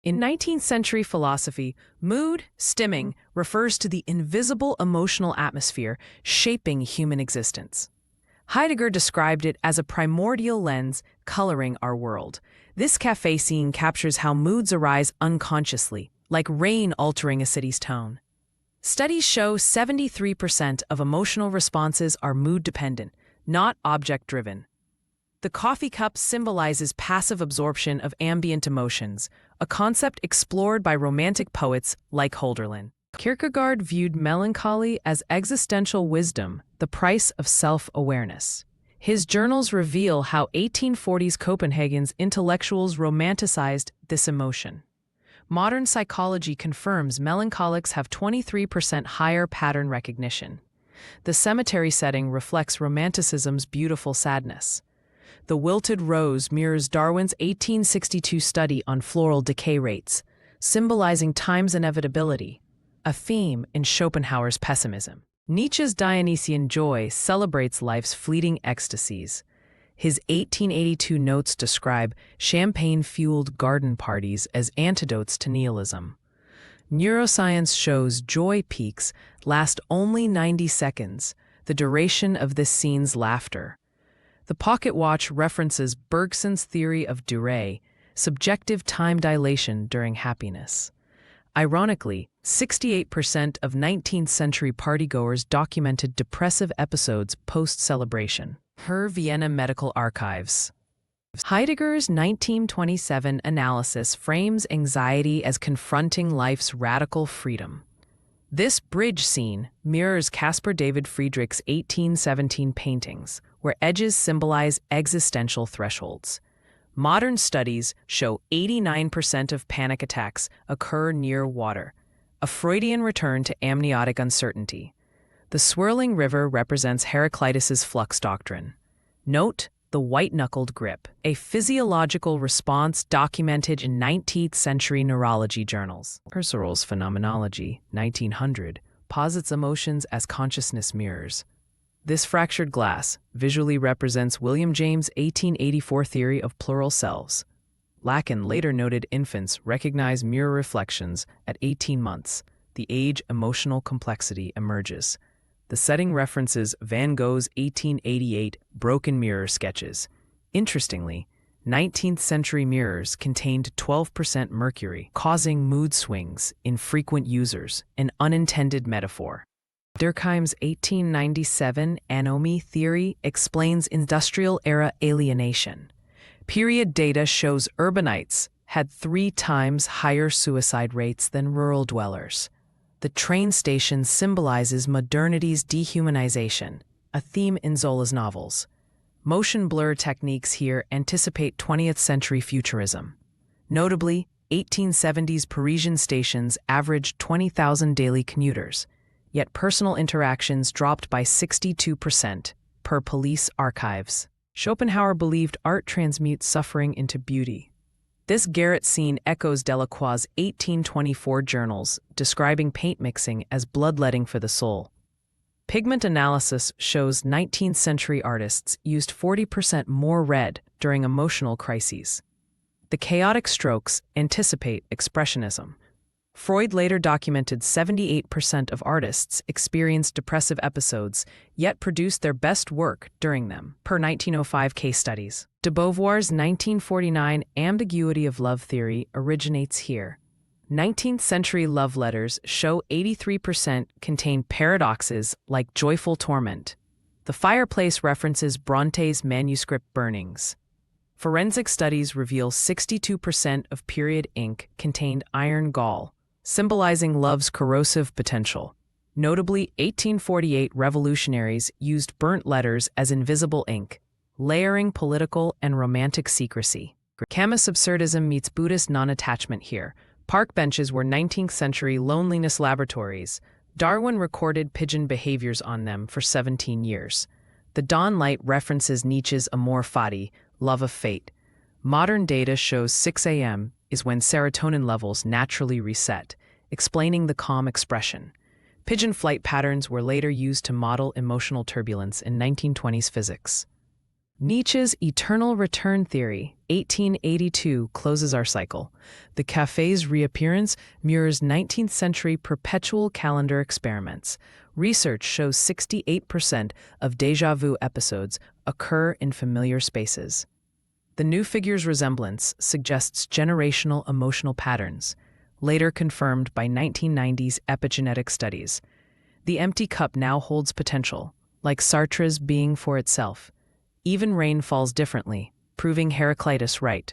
In 19th century philosophy, mood, stimming, refers to the invisible emotional atmosphere shaping human existence. Heidegger described it as a primordial lens coloring our world. This cafe scene captures how moods arise unconsciously, like rain altering a city's tone. Studies show 73% of emotional responses are mood-dependent, not object-driven. The coffee cup symbolizes passive absorption of ambient emotions, a concept explored by romantic poets like Hölderlin. Kierkegaard viewed melancholy as existential wisdom, the price of self-awareness. His journals reveal how 1840s Copenhagen's intellectuals romanticized this emotion. Modern psychology confirms melancholics have 23% higher pattern recognition. The cemetery setting reflects Romanticism's beautiful sadness. The wilted rose mirrors Darwin's 1862 study on floral decay rates, symbolizing time's inevitability, a theme in Schopenhauer's pessimism. Nietzsche's Dionysian joy celebrates life's fleeting ecstasies. His 1882 notes describe champagne-fueled garden parties as antidotes to nihilism. Neuroscience shows joy peaks last only 90 seconds, the duration of this scene's laughter. The pocket watch references Bergson's theory of durée, subjective time dilation during happiness. Ironically, 68% of 19th century partygoers documented depressive episodes post-celebration. Her Vienna Medical Archives. Heidegger's 1927 analysis frames anxiety as confronting life's radical freedom. This bridge scene mirrors Caspar David Friedrich's 1817 paintings, where edges symbolize existential thresholds. Modern studies show 89% of panic attacks occur near water, a Freudian return to amniotic uncertainty. The swirling river represents Heraclitus's flux doctrine. Note the white-knuckled grip, a physiological response documented in 19th century neurology journals. Husserl's Phenomenology, 1900, posits emotions as consciousness mirrors. This fractured glass visually represents William James' 1884 theory of plural selves. Lacan later noted infants recognize mirror reflections at 18 months. The age emotional complexity emerges. The setting references Van Gogh's 1888 broken mirror sketches. Interestingly, 19th century mirrors contained 12% mercury, causing mood swings in frequent users, an unintended metaphor. Durkheim's 1897 anomie theory explains industrial-era alienation. Period data shows urbanites had 3 times higher suicide rates than rural dwellers. The train station symbolizes modernity's dehumanization, a theme in Zola's novels. Motion blur techniques here anticipate 20th century futurism. Notably, 1870s Parisian stations averaged 20,000 daily commuters, yet personal interactions dropped by 62%, per police archives. Schopenhauer believed art transmutes suffering into beauty. This garret scene echoes Delacroix's 1824 journals, describing paint mixing as bloodletting for the soul. Pigment analysis shows 19th century artists used 40% more red during emotional crises. The chaotic strokes anticipate expressionism. Freud later documented 78% of artists experienced depressive episodes, yet produced their best work during them, per 1905 case studies. De Beauvoir's 1949 ambiguity of love theory originates here. 19th century love letters show 83% contain paradoxes like joyful torment. The fireplace references Bronte's manuscript burnings. Forensic studies reveal 62% of period ink contained iron gall, symbolizing love's corrosive potential. Notably, 1848 revolutionaries used burnt letters as invisible ink, layering political and romantic secrecy. Camus absurdism meets Buddhist non-attachment here. Park benches were 19th century loneliness laboratories. Darwin recorded pigeon behaviors on them for 17 years. The dawn light references Nietzsche's amor fati, love of fate. Modern data shows 6 a.m. is when serotonin levels naturally reset, explaining the calm expression. Pigeon flight patterns were later used to model emotional turbulence in 1920s physics. Nietzsche's Eternal Return theory, 1882, closes our cycle. The cafe's reappearance mirrors 19th century perpetual calendar experiments. Research shows 68% of déjà vu episodes occur in familiar spaces. The new figure's resemblance suggests generational emotional patterns, later confirmed by 1990s epigenetic studies. The empty cup now holds potential, like Sartre's being for itself. Even rain falls differently, proving Heraclitus right.